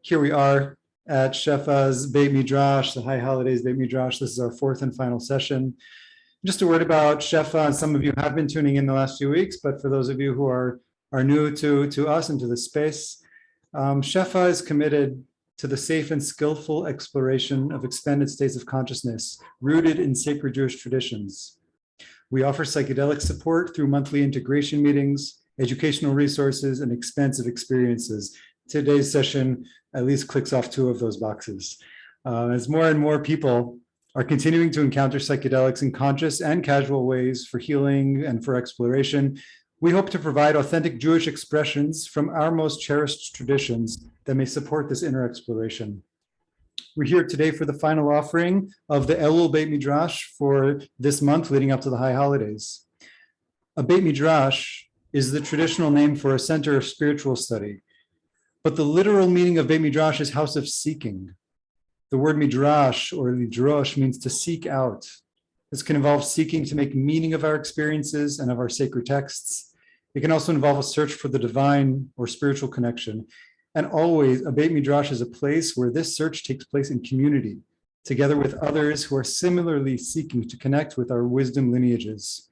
Here we are at Shefa's Beit Midrash, the High Holidays Beit Midrash. This is our fourth and final session. Just a word about Shefa, and some of you have been tuning in the last few weeks, but for those of you who are new to us and to this space, Shefa is committed to the safe and skillful exploration of expanded states of consciousness rooted in sacred Jewish traditions. We offer psychedelic support through monthly integration meetings, educational resources, and expansive experiences. Today's session at least clicks off two of those boxes. As more and more people are continuing to encounter psychedelics in conscious and casual ways for healing and for exploration, we hope to provide authentic Jewish expressions from our most cherished traditions that may support this inner exploration. We're here today for the final offering of the Elul Beit Midrash for this month leading up to the High Holidays. A Beit Midrash is the traditional name for a center of spiritual study, but the literal meaning of Beit Midrash is house of seeking. The word Midrash or Lidrosh means to seek out. This can involve seeking to make meaning of our experiences and of our sacred texts. It can also involve a search for the divine or spiritual connection. And always, a Beit Midrash is a place where this search takes place in community, together with others who are similarly seeking to connect with our wisdom lineages.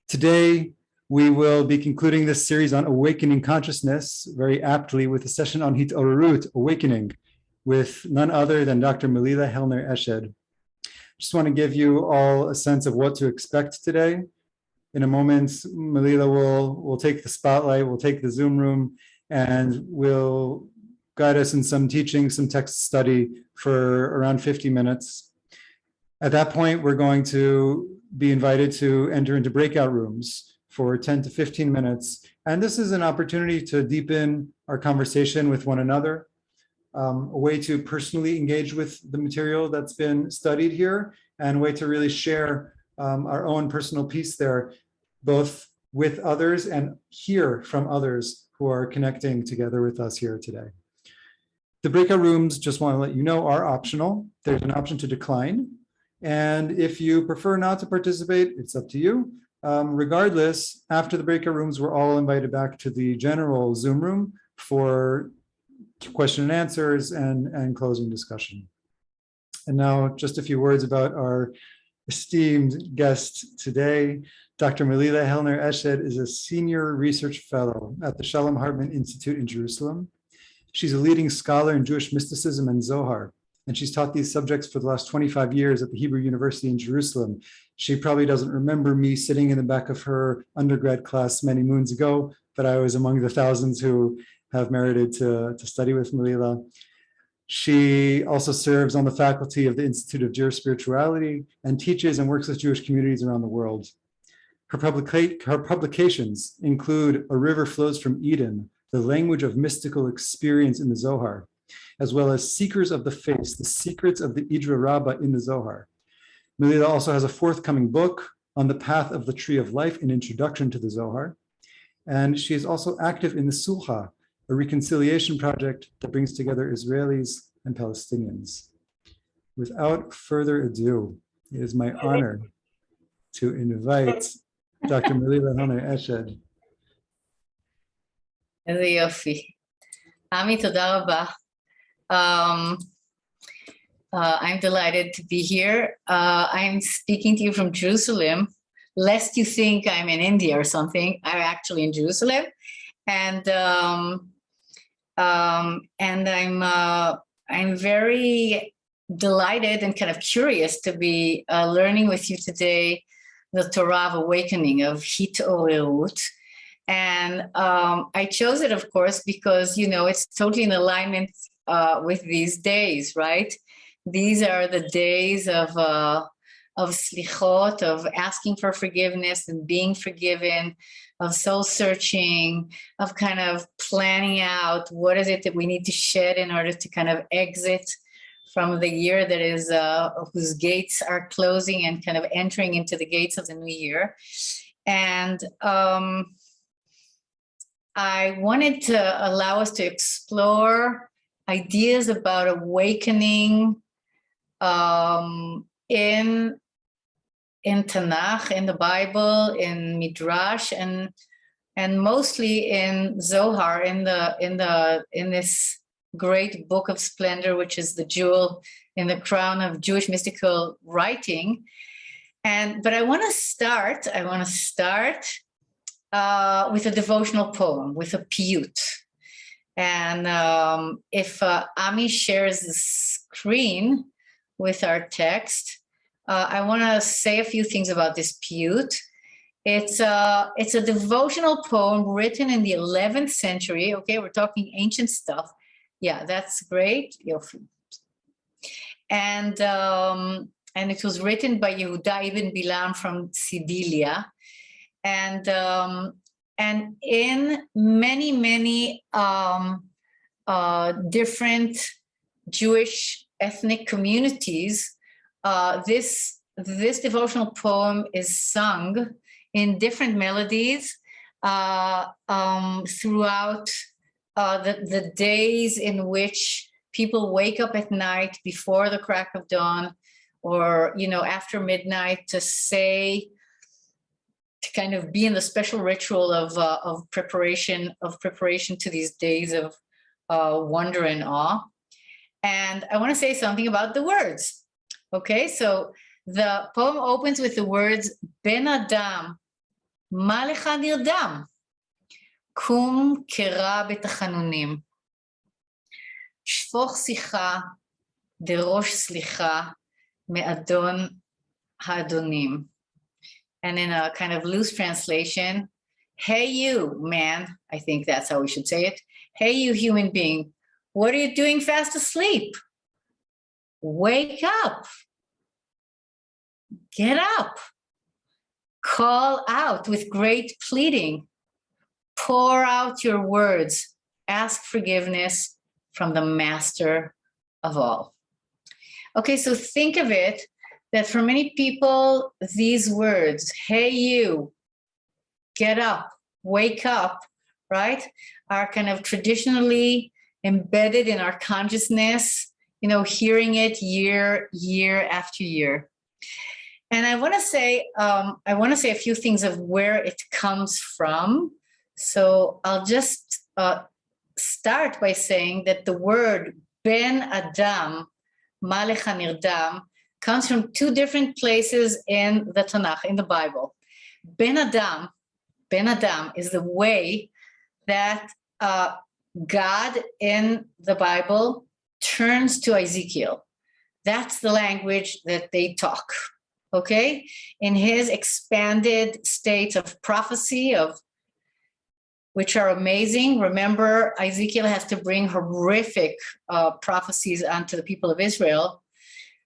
Today, we will be concluding this series on awakening consciousness, very aptly with a session on Hitorerut, awakening, with none other than Dr. Melila Hellner-Eshed. Just want to give you all a sense of what to expect today. In a moment, Melila will take the spotlight, will take the Zoom room, and will guide us in some teaching, some text study for around 50 minutes. At that point, we're going to be invited to enter into breakout rooms for 10 to 15 minutes. And this is an opportunity to deepen our conversation with one another, a way to personally engage with the material that's been studied here, and a way to really share our own personal piece there, both with others and hear from others who are connecting together with us here today. The breakout rooms, just want to let you know, are optional. There's an option to decline. And if you prefer not to participate, it's up to you. Regardless, after the breakout rooms, we're all invited back to the general Zoom room for question and answers and closing discussion. And now just a few words about our esteemed guest today. Dr. Melila Hellner-Eshed is a senior research fellow at the Shalom Hartman Institute in Jerusalem. She's a leading scholar in Jewish mysticism and Zohar, and she's taught these subjects for the last 25 years at the Hebrew University in Jerusalem. She probably doesn't remember me sitting in the back of her undergrad class many moons ago, but I was among the thousands who have merited to study with Melila. She also serves on the faculty of the Institute of Jewish Spirituality and teaches and works with Jewish communities around the world. Her publications include A River Flows from Eden, the language of mystical experience in the Zohar, as well as Seekers of the Face, the secrets of the Idra Rabbah in the Zohar. Melila also has a forthcoming book on the path of the tree of life, an introduction to the Zohar. And she is also active in the Sulha, a reconciliation project that brings together Israelis and Palestinians. Without further ado, it is my honor to invite Dr. Melila Hellner-Eshed. איזה יופי. עמי, תודה רבה. I'm delighted to be here. I'm speaking to you from Jerusalem, lest you think I'm in India or something. I'm actually in Jerusalem. And I'm very delighted and kind of curious to be learning with you today the Torah of awakening, of Hitorerut. And I chose it, of course, because, you know, it's totally in alignment with these days, right? These are the days of slichot, of asking for forgiveness and being forgiven, of soul searching, of kind of planning out what is it that we need to shed in order to kind of exit from the year that is whose gates are closing and kind of entering into the gates of the new year. And I wanted to allow us to explore ideas about awakening in Tanakh, in the Bible, in Midrash, and mostly in Zohar, in this great book of splendor, which is the jewel in the crown of Jewish mystical writing. But I want to start with a devotional poem, with a piyut. And if Ami shares the screen with our text, I want to say a few things about this piyut. It's a devotional poem written in the 11th century. Okay, we're talking ancient stuff. Yeah, that's great. And it was written by Yehuda ibn Bilam from Sidilia. And in many different Jewish ethnic communities, this devotional poem is sung in different melodies throughout the days in which people wake up at night before the crack of dawn, or after midnight, to kind of be in the special ritual of preparation to these days of wonder and awe. And I want to say something about the words. Okay, so the poem opens with the words, Ben Adam, Ma lecha nirdam, kum kera betachanunim, shfoch sicha, derosh slicha, me'adon ha'adonim. And in a kind of loose translation, hey you, man, I think that's how we should say it. Hey you, human being, what are you doing fast asleep? Wake up. Get up. Call out with great pleading. Pour out your words. Ask forgiveness from the master of all. Okay, so think of it that for many people, these words, hey you, get up, wake up, right, are kind of traditionally embedded in our consciousness, hearing it year after year. And I want to say a few things of where it comes from. So I'll just start by saying that the word Ben Adam, Ma lecha nirdam, comes from two different places in the Tanakh, in the Bible. Ben Adam is the way that God in the Bible turns to Ezekiel. That's the language that they talk, okay? In his expanded states of prophecy, which are amazing. Remember, Ezekiel has to bring horrific prophecies onto the people of Israel.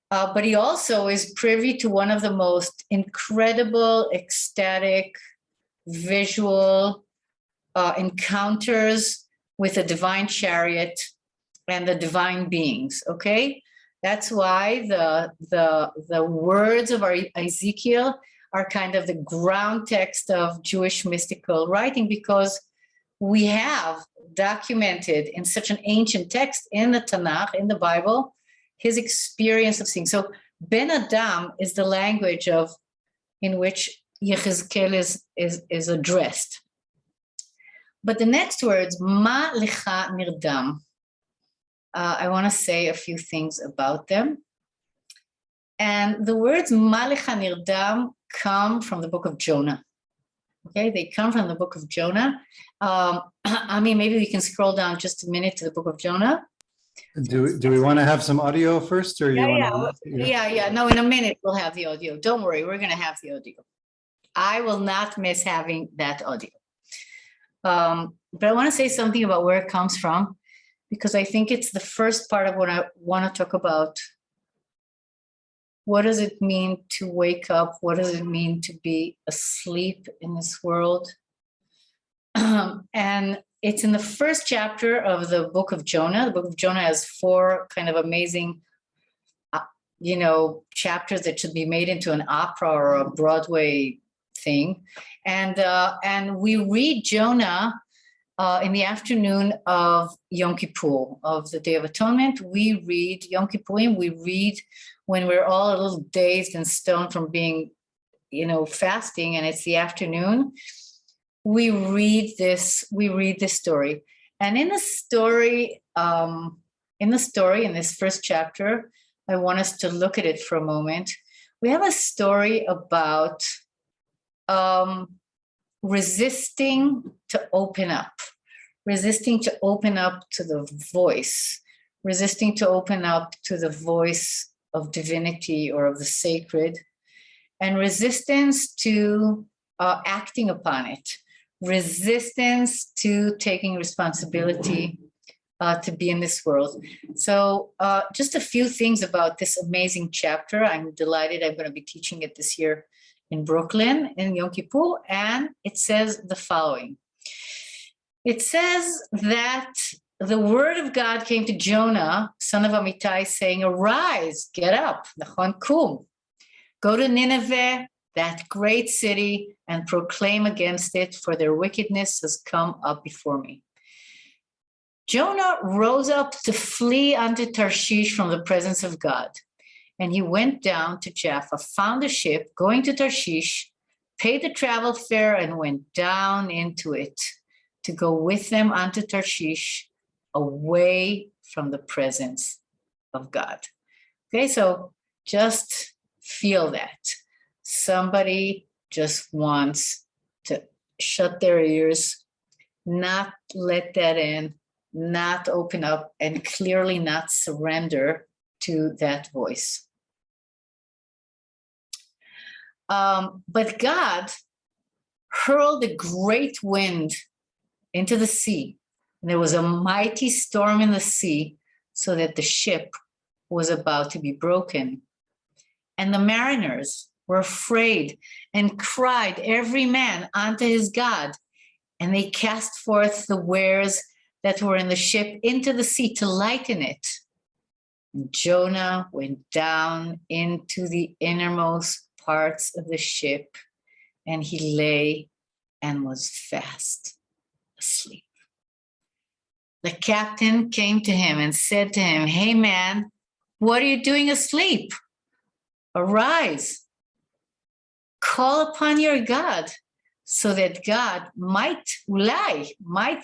But he also is privy to one of the most incredible, ecstatic, visual encounters with the divine chariot and the divine beings, okay? That's why the words of our Ezekiel are kind of the ground text of Jewish mystical writing, because we have documented in such an ancient text in the Tanakh, in the Bible, his experience of seeing. So Ben Adam is the language in which Yechezkel is addressed. But the next words, Ma lecha nirdam, I want to say a few things about them. And the words Ma lecha nirdam come from the book of Jonah. Okay, they come from the book of Jonah. Maybe we can scroll down just a minute to the book of Jonah. Do we want to have some audio first, or Yeah. No, in a minute we'll have the audio. Don't worry, we're going to have the audio. I will not miss having that audio. But I want to say something about where it comes from, because I think it's the first part of what I want to talk about. What does it mean to wake up? What does it mean to be asleep in this world? And it's in the first chapter of the book of Jonah. The book of Jonah has 4 kind of amazing, chapters that should be made into an opera or a Broadway thing. And we read Jonah in the afternoon of Yom Kippur, of the Day of Atonement. We read Yom Kippurim. We read when we're all a little dazed and stoned from being, fasting, and it's the afternoon. We read this story. And in the story, in this first chapter, I want us to look at it for a moment. We have a story about resisting to open up to the voice, resisting to open up to the voice of divinity or of the sacred, and resistance to acting upon it, resistance to taking responsibility to be in this world. So just a few things about this amazing chapter. I'm delighted I'm going to be teaching it this year in Brooklyn in Yom Kippur, and it says the following. It says that the word of God came to Jonah, son of Amittai, saying, arise, get up, nachon kum, go to Nineveh, that great city, and proclaim against it, for their wickedness has come up before me. Jonah rose up to flee unto Tarshish from the presence of God. And he went down to Jaffa, found a ship going to Tarshish, paid the travel fare, and went down into it to go with them unto Tarshish, away from the presence of God. Okay, so just feel that. Somebody just wants to shut their ears, not let that in, not open up, and clearly not surrender to that voice. But God hurled a great wind into the sea. And there was a mighty storm in the sea, so that the ship was about to be broken. And the mariners were afraid and cried, every man unto his God. And they cast forth the wares that were in the ship into the sea to lighten it. And Jonah went down into the innermost parts of the ship, and he lay and was fast asleep. The captain came to him and said to him, hey man, what are you doing asleep? Arise, call upon your God, so that God might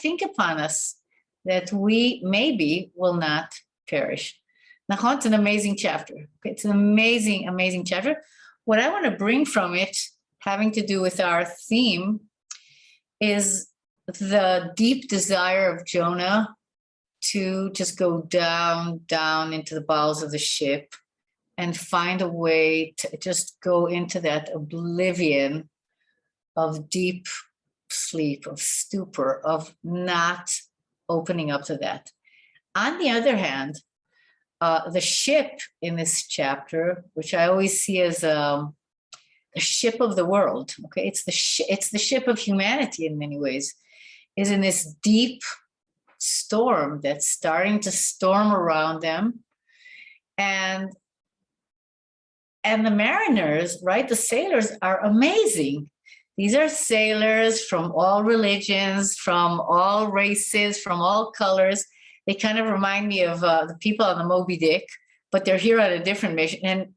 think upon us, that we maybe will not perish. Now, it's an amazing chapter. It's an amazing, amazing chapter. What I want to bring from it, having to do with our theme, is the deep desire of Jonah to just go down into the bowels of the ship and find a way to just go into that oblivion of deep sleep, of stupor, of not opening up to that. On the other hand, the ship in this chapter, which I always see as the ship of the world, okay, it's the ship of humanity in many ways, is in this deep storm that's starting to storm around them. And the mariners, right, the sailors are amazing. These are sailors from all religions, from all races, from all colors. They kind of remind me of the people on the Moby Dick, but they're here on a different mission. And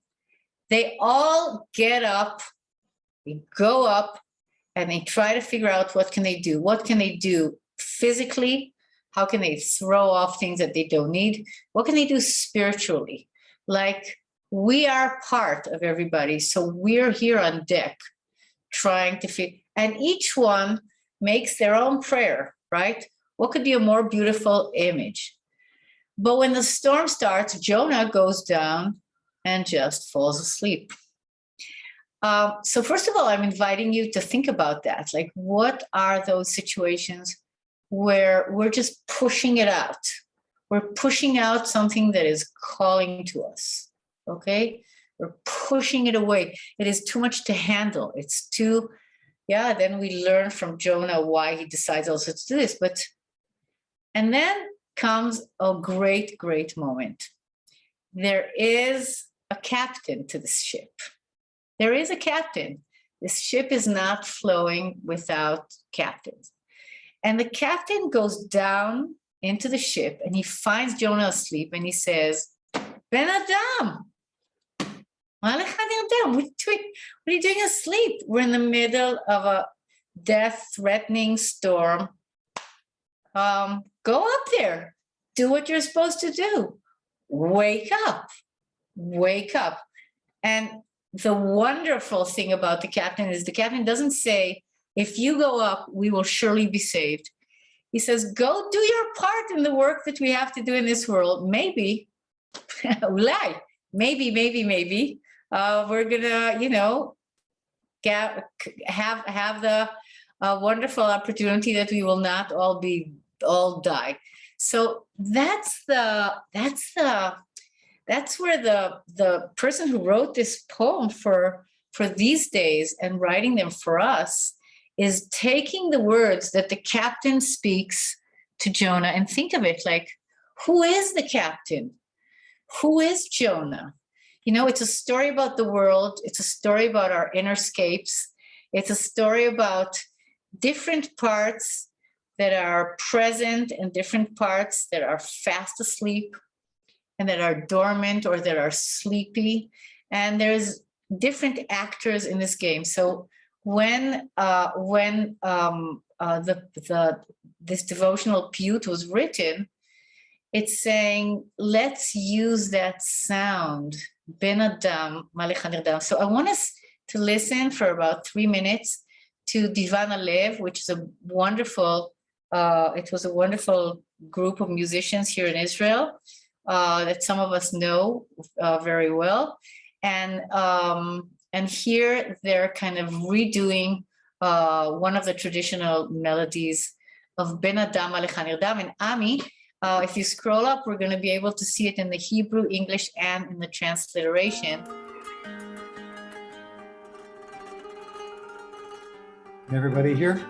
they all get up, they go up, and they try to figure out what can they do. What can they do physically? How can they throw off things that they don't need? What can they do spiritually? Like, we are part of everybody, so we're here on deck trying to figure, and each one makes their own prayer, right? What could be a more beautiful image? But when the storm starts, Jonah goes down and just falls asleep. So first of all, I'm inviting you to think about that. Like, what are those situations where we're just pushing it out? We're pushing out something that is calling to us, okay? We're pushing it away. It is too much to handle. It's too, then we learn from Jonah why he decides also to do this. And then comes a great, great moment. There is a captain to this ship. There is a captain. This ship is not flowing without captains. And the captain goes down into the ship and he finds Jonah asleep and he says, Ben Adam, what are you doing asleep? We're in the middle of a death-threatening storm. go up there, do what you're supposed to do, wake up, wake up. And the wonderful thing about the captain is the captain doesn't say, if you go up, we will surely be saved. He says, go do your part in the work that we have to do in this world. Maybe, maybe, we're gonna, have the wonderful opportunity that we will not all die. So that's where the person who wrote this poem for these days and writing them for us is taking the words that the captain speaks to Jonah and think of it like, who is the captain? Who is Jonah? It's a story about the world. It's a story about our innerscapes. It's a story about different parts that are present and different parts that are fast asleep and that are dormant or that are sleepy. And there's different actors in this game. So when this devotional piyut was written, it's saying, let's use that sound, Ben Adam Malech HaNirdam. So I want us to listen for about 3 minutes to Divan Alev, which is it was a wonderful group of musicians here in Israel that some of us know very well. And here they're kind of redoing one of the traditional melodies of Ben Adam Malech HaNirdam. And Ami, if you scroll up, we're going to be able to see it in the Hebrew, English, and in the transliteration. Everybody here?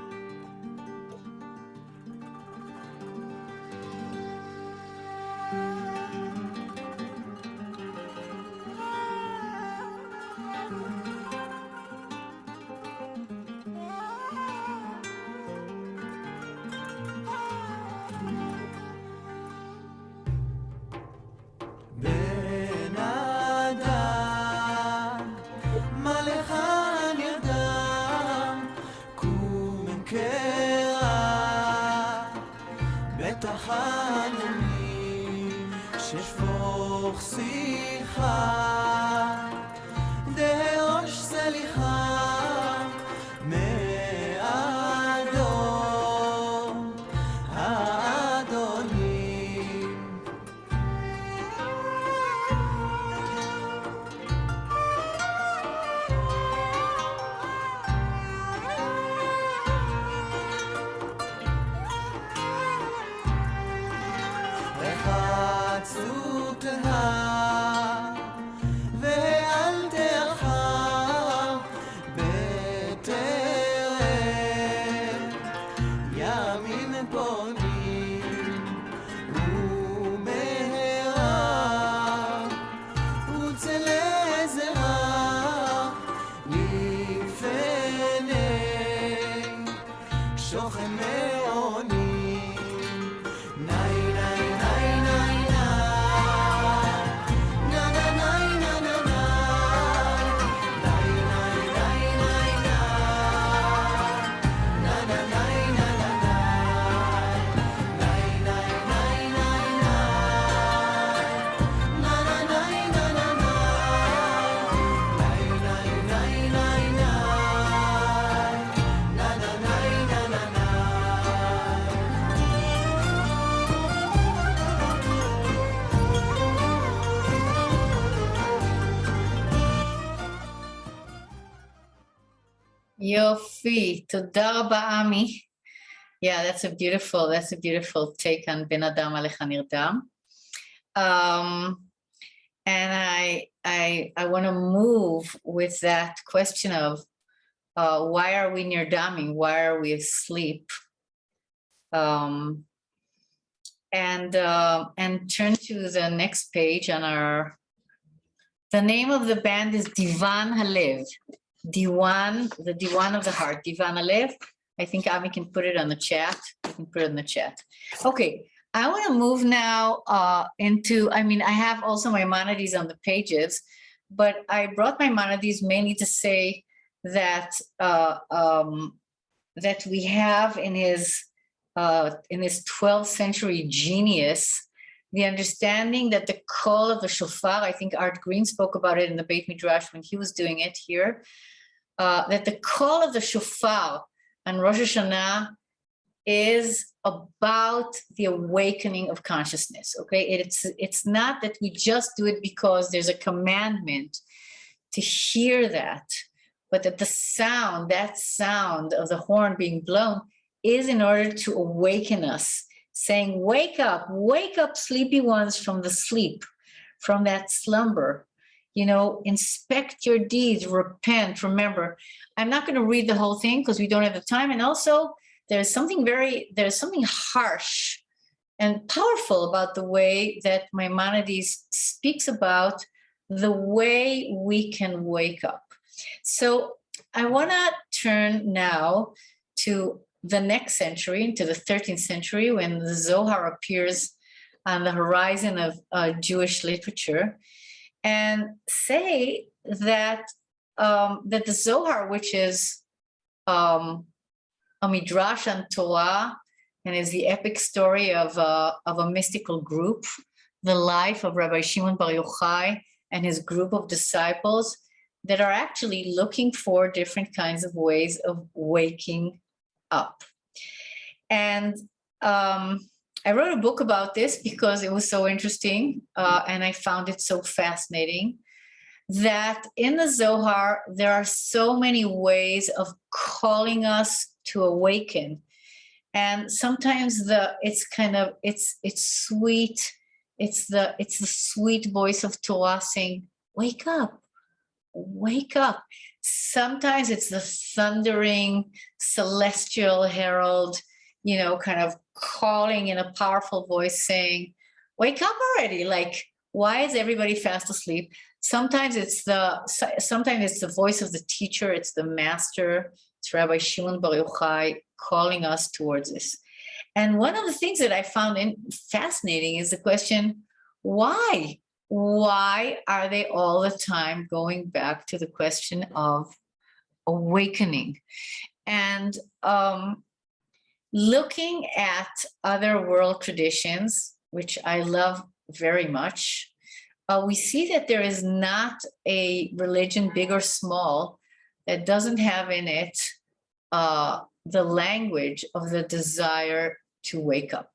Yofi, תודה רבה, Ami. Yeah, that's a beautiful take on Ben Adam Malech HaNirdam. And I want to move with that question of why are we nirdaming? Why are we asleep? And turn to the next page on our. The name of the band is Divan Halev. The Diwan of the heart, Divan Alev. I think Ami can put it on the chat. You can put it in the chat. Okay, I want to move now into, I have also Maimonides on the pages, but I brought Maimonides mainly to say that that we have in his in this 12th century genius, the understanding that the call of the shofar, I think Art Green spoke about it in the Beit Midrash when he was doing it here, that the call of the shofar on Rosh Hashanah is about the awakening of consciousness, okay? It's not that we just do it because there's a commandment to hear that, but that the sound, that sound of the horn being blown is in order to awaken us, saying, wake up, sleepy ones from the sleep, from that slumber, inspect your deeds, repent. Remember, I'm not going to read the whole thing because we don't have the time. And also there's something harsh and powerful about the way that Maimonides speaks about the way we can wake up. So I want to turn now to the next century, into the 13th century, when the Zohar appears on the horizon of Jewish literature, and say that that the Zohar, which is a Midrash on Torah, and is the epic story of a mystical group, the life of Rabbi Shimon Bar Yochai and his group of disciples that are actually looking for different kinds of ways of waking up. And I wrote a book about this because it was so interesting, and I found it so fascinating that in the Zohar, there are so many ways of calling us to awaken. And sometimes it's sweet. It's the sweet voice of Torah saying, wake up, wake up. Sometimes it's the thundering celestial herald, kind of calling in a powerful voice saying, wake up already. Like, why is everybody fast asleep? Sometimes it's the voice of the teacher. It's the master. It's Rabbi Shimon Bar Yochai calling us towards this. And one of the things that I found fascinating is the question, why? Why are they all the time going back to the question of awakening? And looking at other world traditions, which I love very much, we see that there is not a religion, big or small, that doesn't have in it the language of the desire to wake up.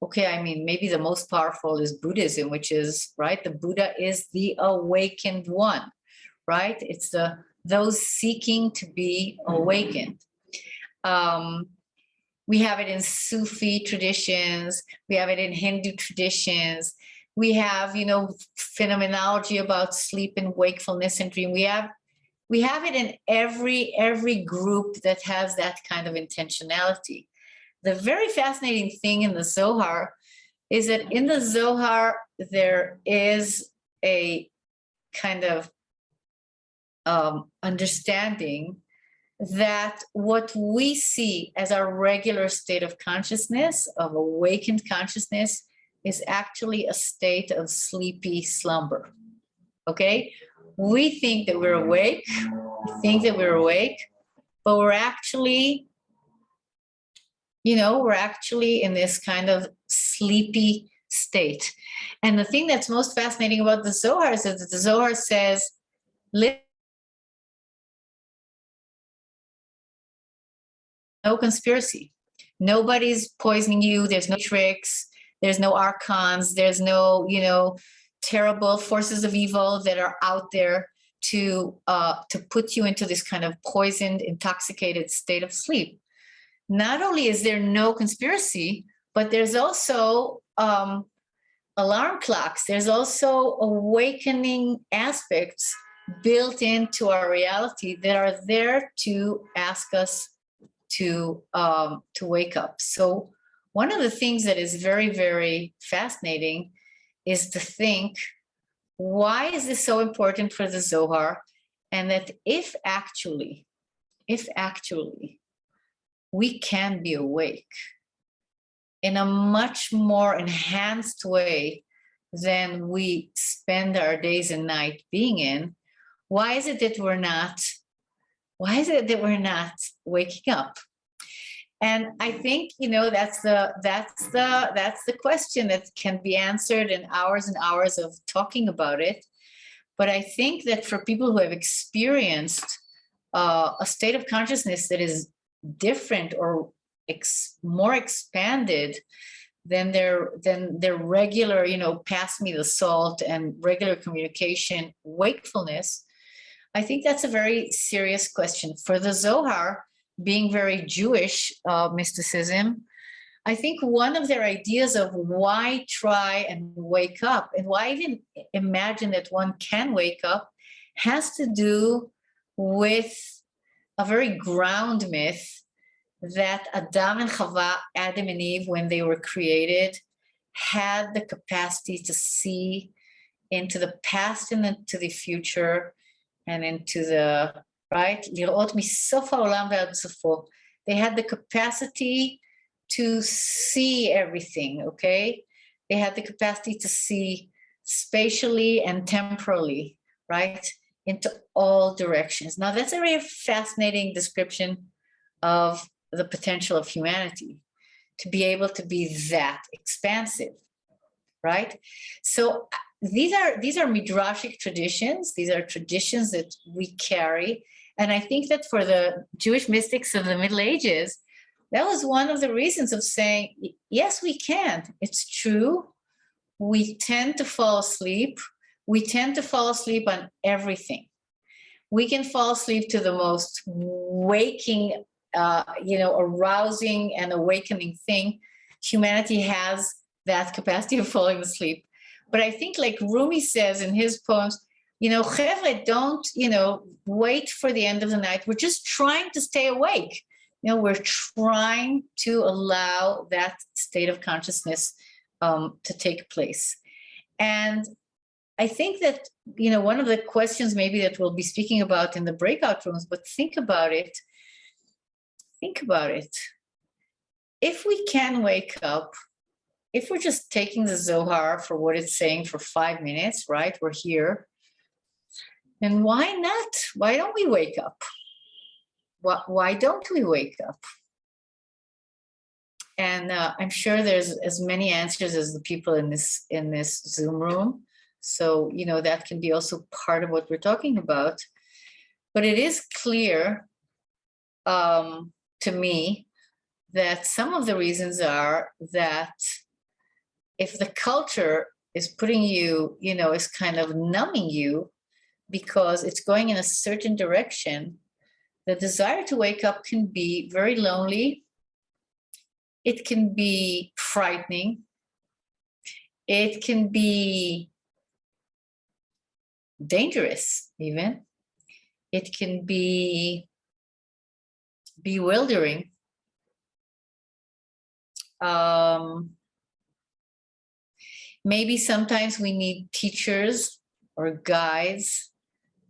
Okay, I mean, maybe the most powerful is Buddhism, which is, right, the Buddha is the awakened one, right? It's those seeking to be awakened. We have it in Sufi traditions. We have it in Hindu traditions. We have, phenomenology about sleep and wakefulness and dream. We have it in every group that has that kind of intentionality. The very fascinating thing in the Zohar is that in the Zohar, there is a kind of understanding that what we see as our regular state of consciousness, of awakened consciousness, is actually a state of sleepy slumber. Okay? We think that we're awake, but we're actually in this kind of sleepy state. And the thing that's most fascinating about the Zohar is that the Zohar says, no conspiracy. Nobody's poisoning you. There's no tricks. There's no archons. There's no, terrible forces of evil that are out there to put you into this kind of poisoned, intoxicated state of sleep. Not only is there no conspiracy, but there's also alarm clocks. There's also awakening aspects built into our reality that are there to ask us to wake up. So one of the things that is very, very fascinating is to think, why is this so important for the Zohar? And that if actually we can be awake in a much more enhanced way than we spend our days and night being in, why is it that we're not waking up? And I think, that's the question that can be answered in hours and hours of talking about it. But I think that for people who have experienced a state of consciousness that is different or more expanded than their regular, pass me the salt and regular communication wakefulness, I think that's a very serious question. For the Zohar, being very Jewish mysticism, I think one of their ideas of why try and wake up and why even imagine that one can wake up has to do with a very ground myth that Adam and Chava, Adam and Eve, when they were created, had the capacity to see into the past and into the future and into the, right? לראות מסוף העולם ועד סופו. They had the capacity to see everything, okay? They had the capacity to see spatially and temporally, right? Into all directions. Now, that's a very fascinating description of the potential of humanity, to be able to be that expansive, right? So these are midrashic traditions. These are traditions that we carry. And I think that for the Jewish mystics of the Middle Ages, that was one of the reasons of saying, yes, we can. It's true. We tend to fall asleep. We tend to fall asleep on everything. We can fall asleep to the most waking, arousing and awakening thing. Humanity has that capacity of falling asleep. But I think, like Rumi says in his poems, Chevre, don't, wait for the end of the night. We're just trying to stay awake. We're trying to allow that state of consciousness to take place. And I think that, one of the questions maybe that we'll be speaking about in the breakout rooms, but think about it. If we can wake up, if we're just taking the Zohar for what it's saying for 5 minutes, right? We're here. Then why not? Why don't we wake up? Why don't we wake up? And I'm sure there's as many answers as the people in this Zoom room. So, that can be also part of what we're talking about. But it is clear to me that some of the reasons are that if the culture is putting you, is kind of numbing you because it's going in a certain direction, the desire to wake up can be very lonely. It can be frightening. It can be dangerous, even. It can be bewildering. Maybe sometimes we need teachers or guides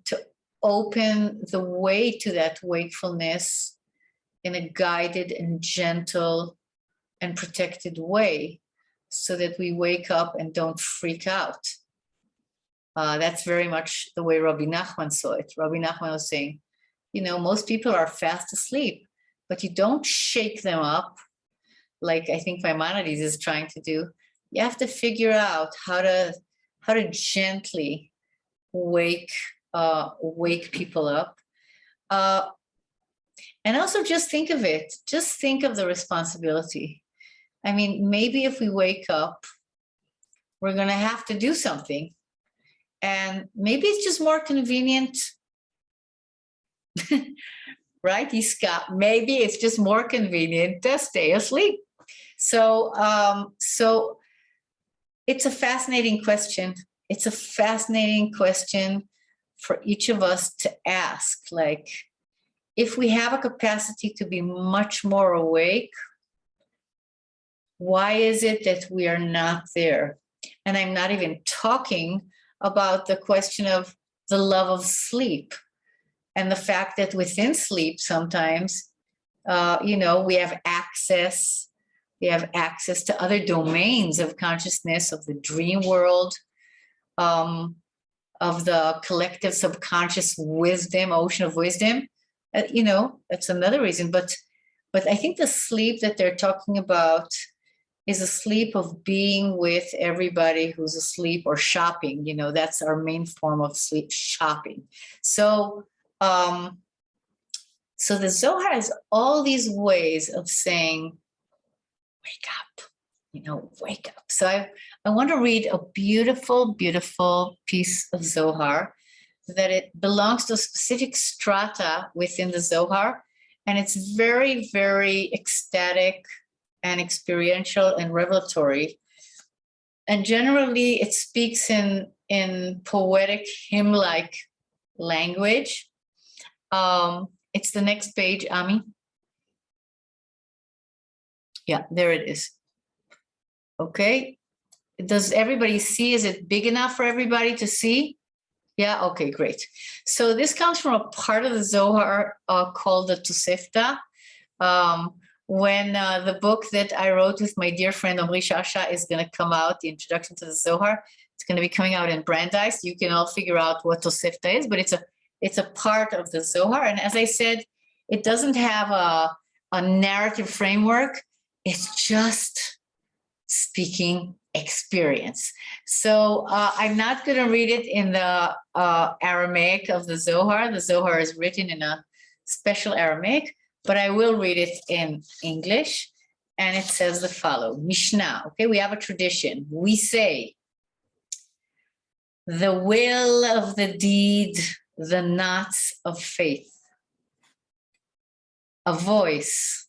to open the way to that wakefulness in a guided and gentle and protected way so that we wake up and don't freak out. That's very much the way Rabbi Nachman saw it. Rabbi Nachman was saying, most people are fast asleep, but you don't shake them up like I think Maimonides is trying to do. You have to figure out how to gently wake people up. And also just think of it. Just think of the responsibility. I mean, maybe if we wake up, we're going to have to do something. And maybe it's just more convenient, right, Iska? Maybe it's just more convenient to stay asleep. So it's a fascinating question. It's a fascinating question for each of us to ask. Like, if we have a capacity to be much more awake, why is it that we are not there? And I'm not even talking about the question of the love of sleep and the fact that within sleep sometimes, we have access. We have access to other domains of consciousness, of the dream world, of the collective subconscious wisdom, ocean of wisdom. That's another reason. But But I think the sleep that they're talking about is a sleep of being with everybody who's asleep or shopping. That's our main form of sleep, shopping. So, so the Zohar has all these ways of saying, wake up, wake up. So I want to read a beautiful, beautiful piece of Zohar that it belongs to a specific strata within the Zohar. And it's very, very ecstatic and experiential and revelatory. And generally it speaks in poetic hymn-like language. It's the next page, Ami. Yeah, there it is. Okay. Does everybody see? Is it big enough for everybody to see? Yeah, okay, great. So this comes from a part of the Zohar called the Tosefta. When the book that I wrote with my dear friend Omri Shasha is going to come out, the introduction to the Zohar, it's going to be coming out in Brandeis. You can all figure out what Tosefta is, but it's a part of the Zohar. And as I said, it doesn't have a narrative framework. It's just speaking experience. So I'm not going to read it in the Aramaic of the Zohar. The Zohar is written in a special Aramaic, but I will read it in English. And it says the following, Mishnah. Okay, we have a tradition. We say, the will of the deed, the knots of faith. A voice,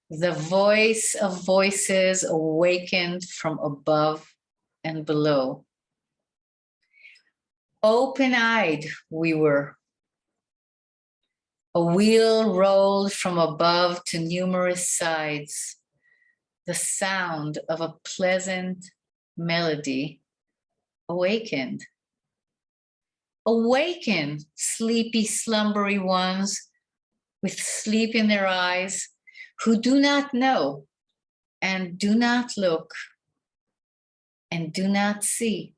the voice of voices awakened from above and below. Open-eyed we were. A wheel rolled from above to numerous sides. The sound of a pleasant melody awakened. Awaken, sleepy, slumbery ones with sleep in their eyes, who do not know and do not look and do not see.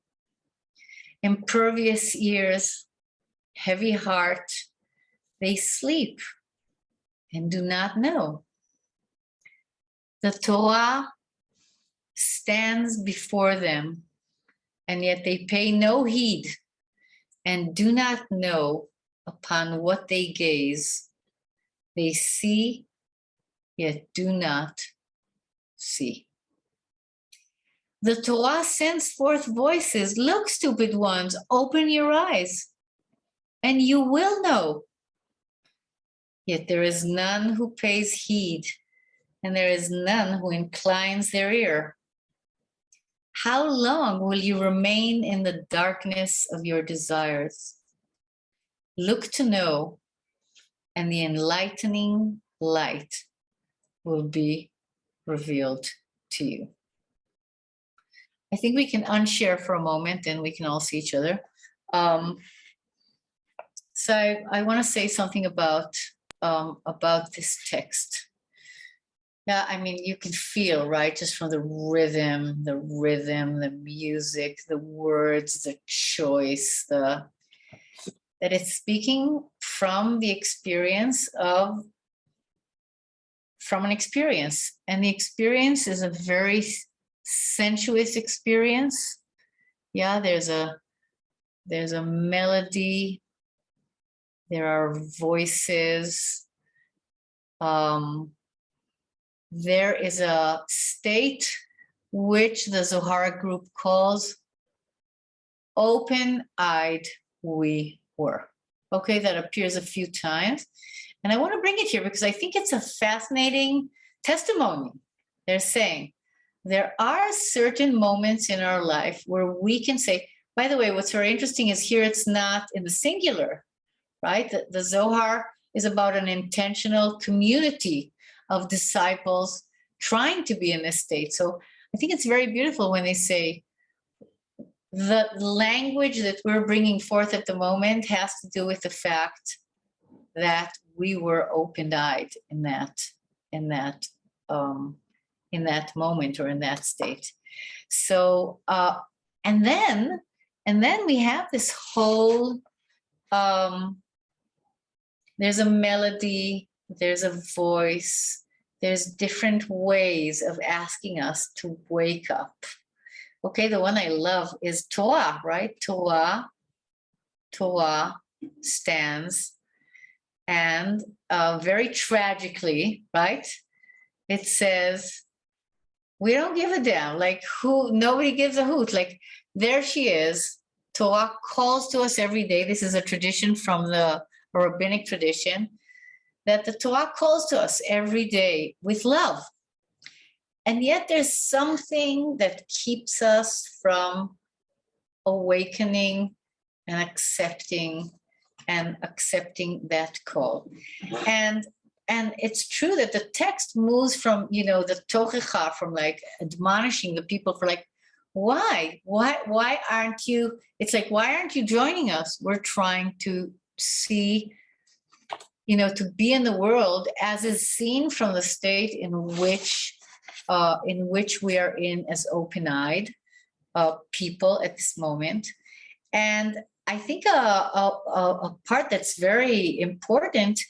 Impervious ears, heavy heart, they sleep and do not know. The Torah stands before them, and yet they pay no heed and do not know upon what they gaze. They see, yet do not see. The Torah sends forth voices. Look, stupid ones, open your eyes, and you will know. Yet there is none who pays heed, and there is none who inclines their ear. How long will you remain in the darkness of your desires? Look to know, and the enlightening light will be revealed to you. I think we can unshare for a moment and we can all see each other. So I want to say something about this text. Yeah, I mean, you can feel, right, just from the rhythm, the music, the words, the choice, that it's speaking from the experience from an experience. And the experience is a very sensuous experience. Yeah, there's a melody, there are voices, there is a state which the Zohar group calls open-eyed we were. Okay, that appears a few times. And I want to bring it here because I think it's a fascinating testimony. They're saying there are certain moments in our life where we can say, by the way, what's very interesting is here it's not in the singular, right? The Zohar is about an intentional community of disciples trying to be in this state. So I think it's very beautiful when they say the language that we're bringing forth at the moment has to do with the fact that we were open-eyed in that moment or in that state. So and then we have this whole there's a melody, there's a voice, there's different ways of asking us to wake up. Okay, the one I love is Torah, right? Torah stands, and very tragically, right? It says, we don't give a damn. Like, nobody gives a hoot. Like, there she is. Torah calls to us every day. This is a tradition from the rabbinic tradition, that the Torah calls to us every day with love. And yet there's something that keeps us from awakening and accepting that call. And it's true that the text moves from, the tochecha, from like admonishing the people for like, why aren't you, it's like, why aren't you joining us? We're trying to see, to be in the world as is seen from the state in which we are in as open-eyed people at this moment. And I think a part that's very important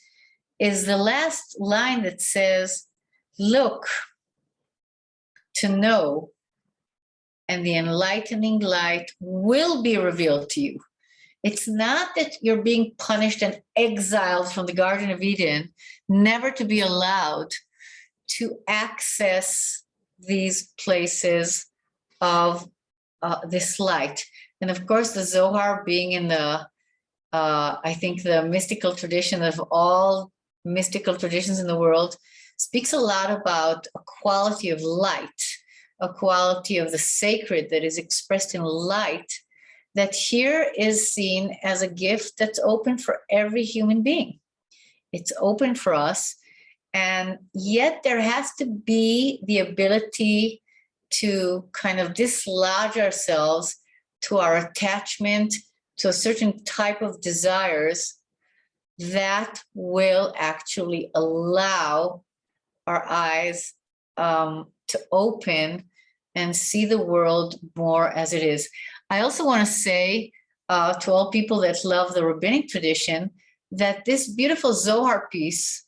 is the last line that says, look to know, and the enlightening light will be revealed to you. It's not that you're being punished and exiled from the Garden of Eden, never to be allowed to access these places of this light. And of course, the Zohar, being in I think the mystical tradition of all mystical traditions in the world, speaks a lot about a quality of light, a quality of the sacred that is expressed in light, that here is seen as a gift that's open for every human being. It's open for us. And yet there has to be the ability to kind of dislodge ourselves to our attachment to a certain type of desires that will actually allow our eyes to open and see the world more as it is. I also want to say to all people that love the rabbinic tradition that this beautiful Zohar piece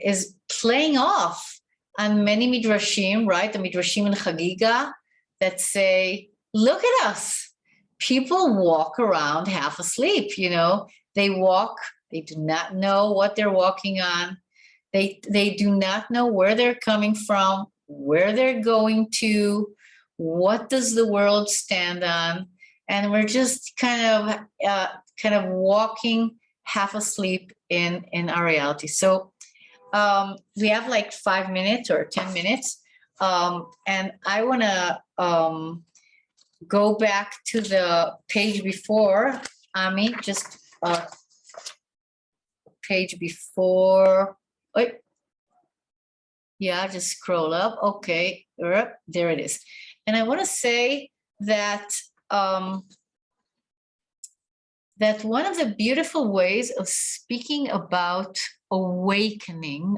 is playing off on many midrashim, right? The midrashim in Chagiga that say, look at us. People walk around half asleep, They walk, they do not know what they're walking on. They do not know where they're coming from, where they're going to, what does the world stand on. And we're just kind of walking half asleep in our reality. So we have like 5 minutes or 10 minutes. And I want to go back to the page before, Ami, just page before. Yeah, just scroll up. Okay, there it is. And I want to say that that one of the beautiful ways of speaking about awakening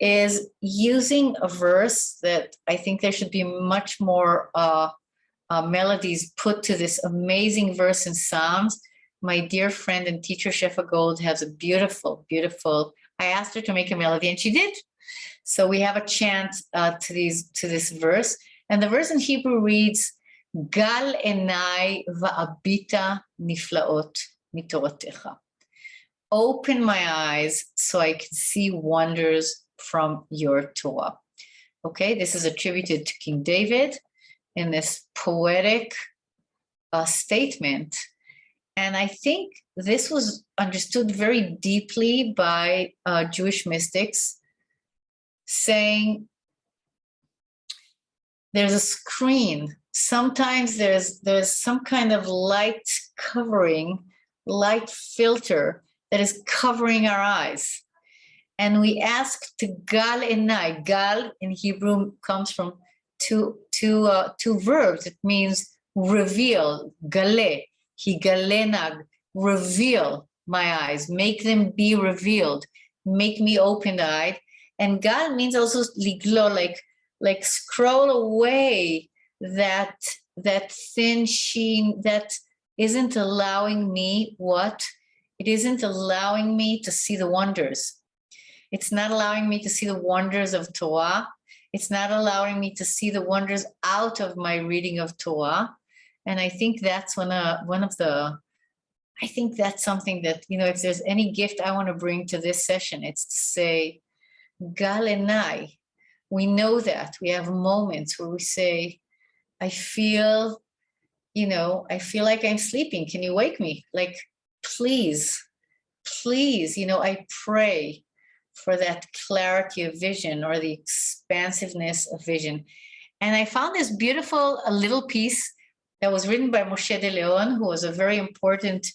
is using a verse that I think there should be much more melodies put to this amazing verse in Psalms. My dear friend and teacher Shefa Gold has a beautiful, beautiful, I asked her to make a melody and she did. So we have a chant to this verse. And the verse in Hebrew reads, Gal enai va'abita niflaot mitoratecha. Open my eyes so I can see wonders from your Torah. Okay, this is attributed to King David in this poetic statement. And I think this was understood very deeply by Jewish mystics, saying there's a screen. Sometimes there's some kind of light covering, light filter that is covering our eyes. And we ask to gal enai. Gal in Hebrew comes from two verbs. It means reveal, gale, higalenag, reveal my eyes, make them be revealed, make me open-eyed. And gal means also liglo, like scroll away that thin sheen that isn't allowing me what? It isn't allowing me to see the wonders. It's not allowing me to see the wonders of Torah. It's not allowing me to see the wonders out of my reading of Torah. And I think that's I think that's something that, if there's any gift I want to bring to this session, it's to say, Gal enai. We know that. We have moments where we say, I feel like I'm sleeping. Can you wake me? Like, please, I pray for that clarity of vision or the expansiveness of vision. And I found this beautiful little piece that was written by Moshe de Leon, who was a very important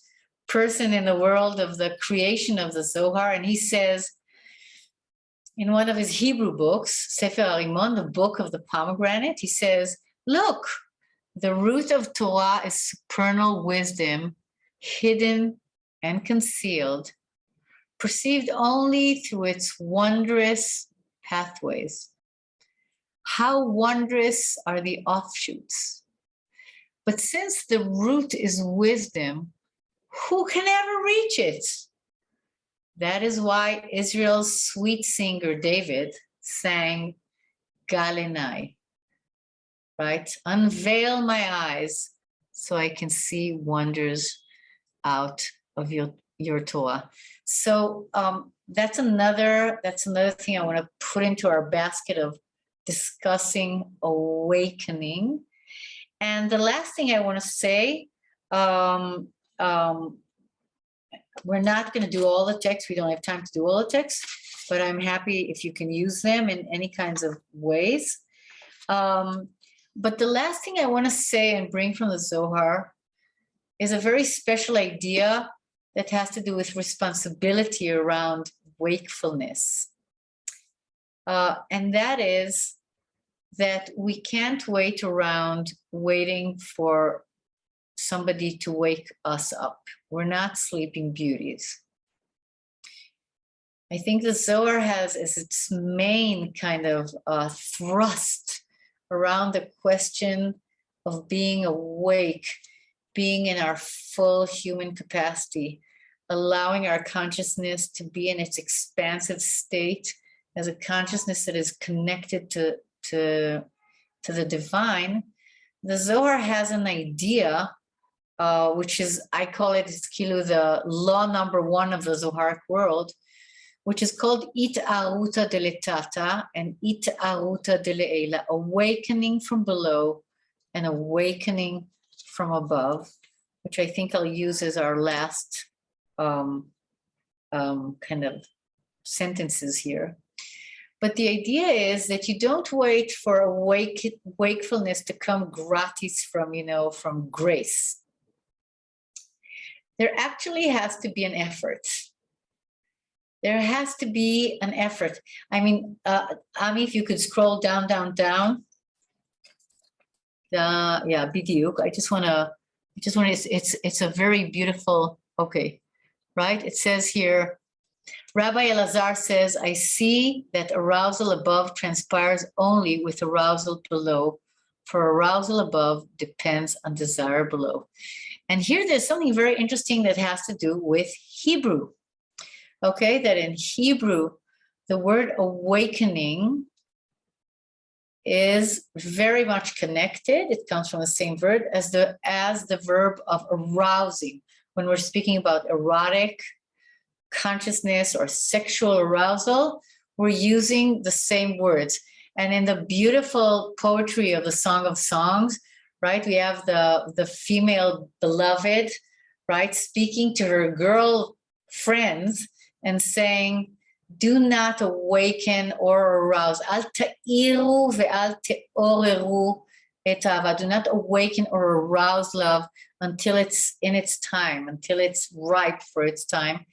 person in the world of the creation of the Zohar. And he says, in one of his Hebrew books, Sefer Harimon, the book of the pomegranate, he says, look, the root of Torah is supernal wisdom, hidden and concealed, perceived only through its wondrous pathways. How wondrous are the offshoots. But since the root is wisdom, who can ever reach it? That is why Israel's sweet singer David sang Gal enai, right? Unveil my eyes so I can see wonders out of your Torah. So that's another thing I want to put into our basket of discussing awakening. And the last thing I want to say, we're not going to do all the texts. We don't have time to do all the texts, but I'm happy if you can use them in any kinds of ways. But the last thing I want to say and bring from the Zohar is a very special idea that has to do with responsibility around wakefulness. And that is that we can't wait around waiting for somebody to wake us up. We're not sleeping beauties. I think the Zohar has as its main kind of thrust around the question of being awake, being in our full human capacity, allowing our consciousness to be in its expansive state as a consciousness that is connected to the divine. The Zohar has an idea, which is, I call it, it's the law number one of the Zoharic world, which is called Hitorerut deletata and Hitorerut dele'ela, awakening from below and awakening from above, which I think I'll use as our last kind of sentences here. But the idea is that you don't wait for wakefulness to come gratis from grace. There actually has to be an effort. There has to be an effort. I mean, Ami, if you could scroll down. Yeah, bidiyuk. It's a very beautiful, okay, right? It says here, Rabbi Elazar says, I see that arousal above transpires only with arousal below, for arousal above depends on desire below. And here there's something very interesting that has to do with Hebrew. Okay, that in Hebrew, the word awakening is very much connected. It comes from the same word as the verb of arousing. When we're speaking about erotic consciousness or sexual arousal, we're using the same words. And in the beautiful poetry of the Song of Songs, right, we have the female beloved, right, speaking to her girl friends and saying, do not awaken or arouse. Al ta'iru ve'al te'oreru et ahava. Do not awaken or arouse love until it's in its time, until it's ripe for its time.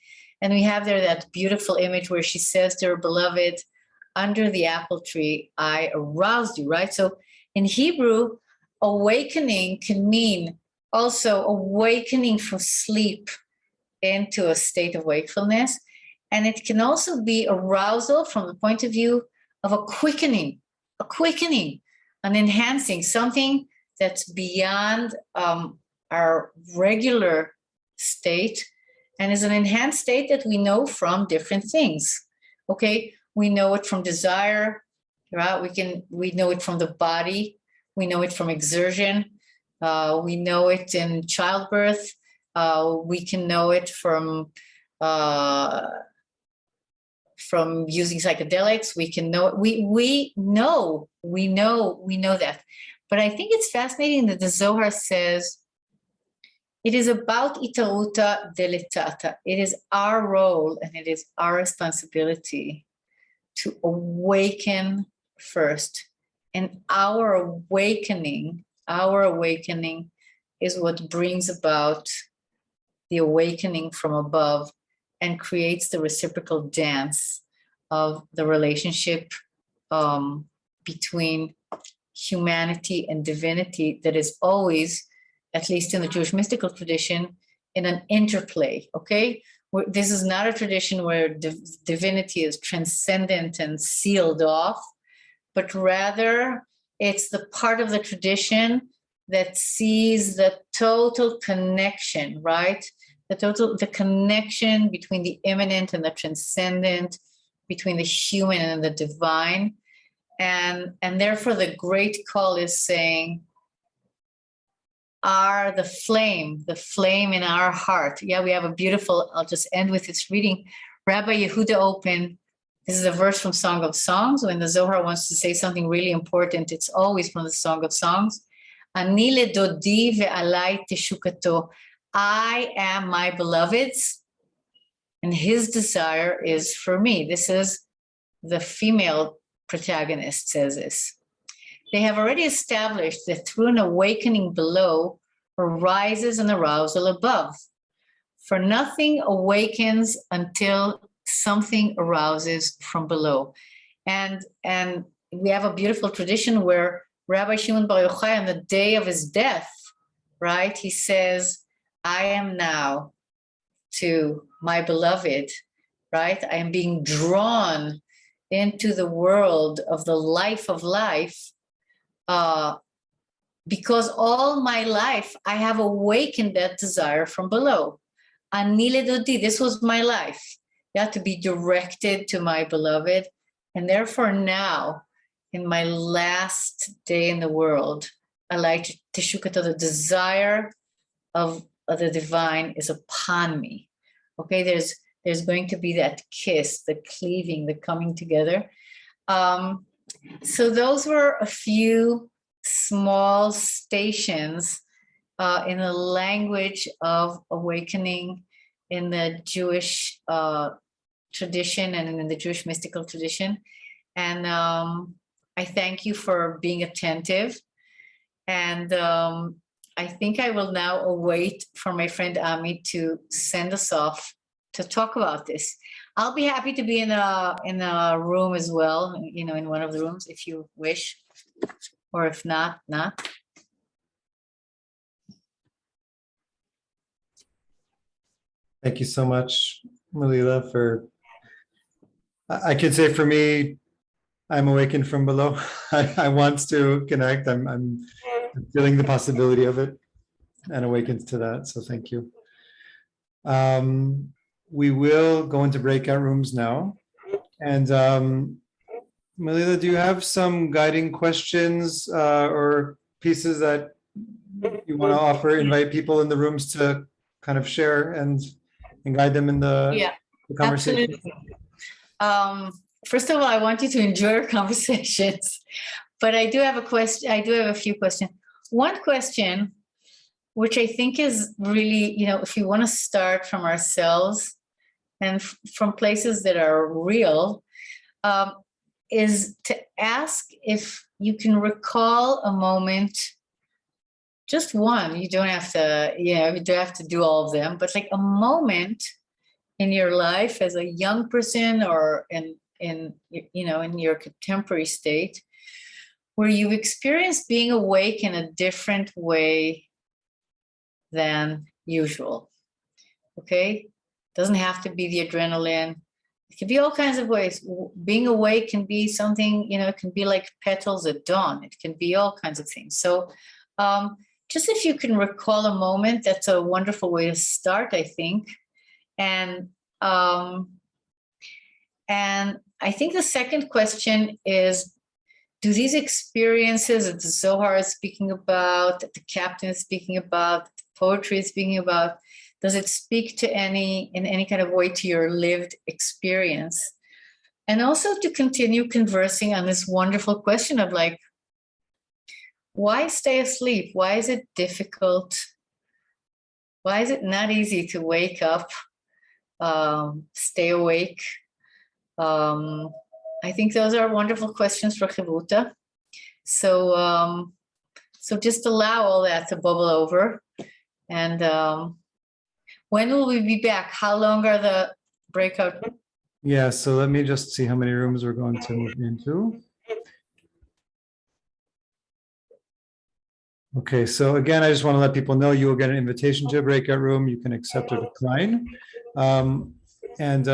And we have there that beautiful image where she says to her beloved, under the apple tree, I aroused you, right? So in Hebrew, awakening can mean also awakening from sleep into a state of wakefulness. And it can also be arousal from the point of view of a quickening, an enhancing, something that's beyond our regular state and is an enhanced state that we know from different things. Okay, we know it from desire, right? We know it from the body. We know it from exertion. We know it in childbirth. We can know it from using psychedelics. We can know it. We know that. But I think it's fascinating that the Zohar says it is about itaruta deletata. It is our role and it is our responsibility to awaken first. And our awakening is what brings about the awakening from above and creates the reciprocal dance of the relationship between humanity and divinity that is always, at least in the Jewish mystical tradition, in an interplay, okay? This is not a tradition where divinity is transcendent and sealed off, but rather it's the part of the tradition that sees the total connection, right? The connection between the immanent and the transcendent, between the human and the divine. And therefore the great call is saying, the flame in our heart. Yeah, we have a beautiful, I'll just end with this reading. Rabbi Yehuda opened, this is a verse from Song of Songs. When the Zohar wants to say something really important, it's always from the Song of Songs. Ani ledodi ve'alai teshukato. I am my beloved's, and his desire is for me. This is the female protagonist says this. They have already established that through an awakening below arises an arousal above. For nothing awakens until something arouses from below. And we have a beautiful tradition where Rabbi Shimon Bar Yochai, on the day of his death, right, he says, I am now to my beloved, right? I am being drawn into the world of the life of life, because all my life I have awakened that desire from below. Ani ledodi, this was my life. Yeah, to be directed to my beloved. And therefore now, in my last day in the world, I like teshukato, the desire of the divine is upon me. Okay, there's going to be that kiss, the cleaving, the coming together. So those were a few small stations in the language of awakening in the Jewish tradition and in the Jewish mystical tradition. And I thank you for being attentive. And I think I will now await for my friend Ami to send us off to talk about this. I'll be happy to be in a room as well, you know, in one of the rooms if you wish, or if not. Thank you so much, Melila, I could say for me, I'm awakened from below. I want to connect. I'm feeling the possibility of it and awakened to that. So thank you. We will go into breakout rooms now. And Melila, do you have some guiding questions or pieces that you want to offer, invite people in the rooms to kind of share and guide them in the conversation? Absolutely. First of all, I want you to enjoy our conversations, but I do have a question. I do have a few questions. One question, which I think is really, you know, if you want to start from ourselves and from places that are real, is to ask if you can recall a moment, just one. You don't have to, you know, you don't have to do all of them, but like a moment in your life as a young person or in you know, in your contemporary state, where you've experienced being awake in a different way than usual. Okay, doesn't have to be the adrenaline. It can be all kinds of ways. Being awake can be something, you know, it can be like petals at dawn. It can be all kinds of things. So just if you can recall a moment, that's a wonderful way to start, I think. And And I think the second question is, do these experiences that the Zohar is speaking about, that the captain is speaking about, that the poetry is speaking about, does it speak to in any kind of way to your lived experience? And also to continue conversing on this wonderful question of like, why stay asleep? Why is it difficult? Why is it not easy to wake up, stay awake? I think those are wonderful questions for Chavruta. So, so just allow all that to bubble over. And when will we be back? How long are the breakout? Yeah, so let me just see how many rooms we're going to move into. Okay, so again, I just want to let people know you will get an invitation to a breakout room. You can accept or decline. And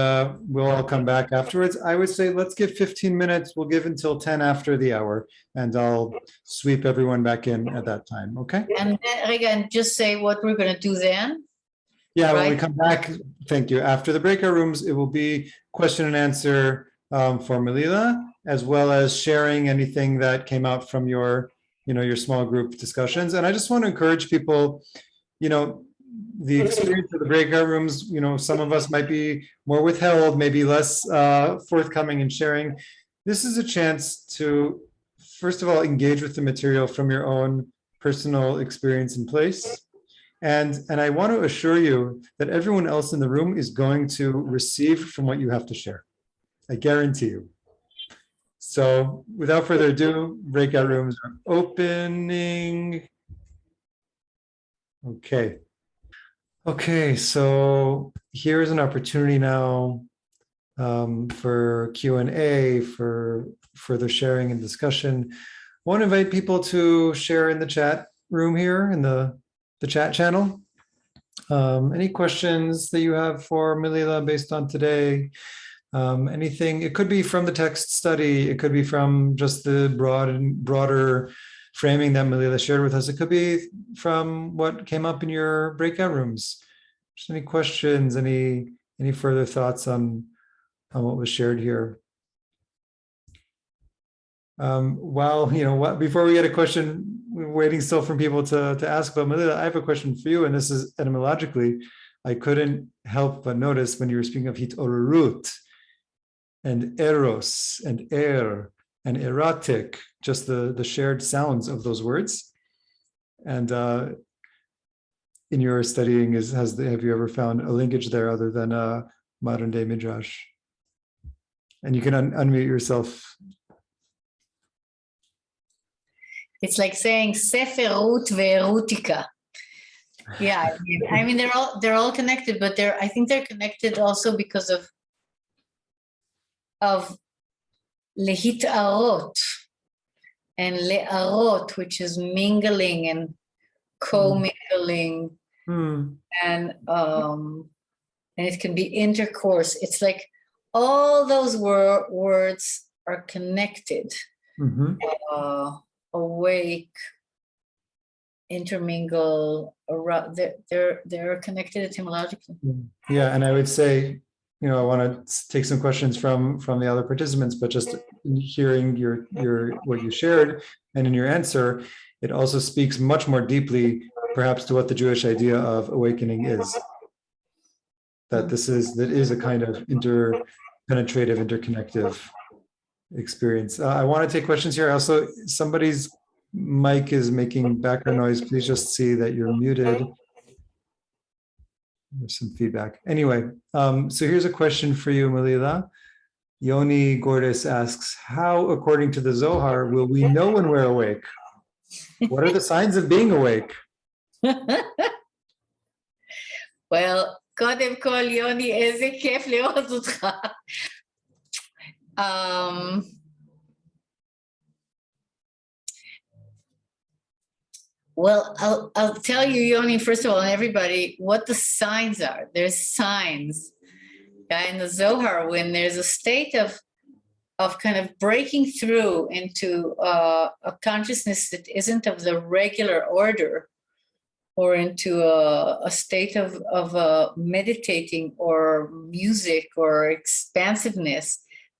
we'll all come back afterwards. I would say let's give 15 minutes. We'll give until 10 after the hour, and I'll sweep everyone back in at that time, okay? And then, again, just say what we're going to do then. Yeah, when we come back, thank you. After the breakout rooms, it will be question and answer for Melila, as well as sharing anything that came out from your small group discussions. And I just want to encourage people, the experience of the breakout rooms, some of us might be more withheld, maybe less forthcoming in sharing. This is a chance to, first of all, engage with the material from your own personal experience and place. And I want to assure you that everyone else in the room is going to receive from what you have to share. I guarantee you. So without further ado, breakout rooms are opening. Okay, so here's an opportunity now for Q&A, for further sharing and discussion. I want to invite people to share in the chat room here, in the chat channel. Any questions that you have for Melila based on today? Anything, it could be from the text study, it could be from just the broader framing that Melila shared with us. It could be from what came up in your breakout rooms. Just any questions, any further thoughts on what was shared here? Before we get a question, we're waiting still for people to ask about Melila. I have a question for you, and this is etymologically. I couldn't help but notice when you were speaking of Hitorerut and eros and and erotic, just the shared sounds of those words. And in your studying, have you ever found a linkage there other than modern day Midrash? And you can unmute yourself. It's like saying Seferut ve'erutika. Yeah, I mean they're all connected, but I think they're connected also because of lehitarot and le'arot, which is mingling and co-mingling, and it can be intercourse. It's like all those words are connected. Awake, intermingle, they're connected etymologically. Yeah, and I would say, I want to take some questions from the other participants, but just hearing your what you shared and in your answer, it also speaks much more deeply, perhaps, to what the Jewish idea of awakening is. That is a kind of interpenetrative, interconnective experience. I want to take questions here. Also, somebody's mic is making background noise. Please just see that you're muted. There's some feedback. Anyway, so here's a question for you, Melila. Yoni Gordis asks, how, according to the Zohar, will we know when we're awake? What are the signs of being awake? Well, קודם כל, יוני, איזה כיף לראות אותך. Well, I'll tell you, Yoni, first of all, and everybody, what the signs are. There's signs. In the Zohar, when there's a state of kind of breaking through into a consciousness that isn't of the regular order, or into a state of meditating or music or expansiveness,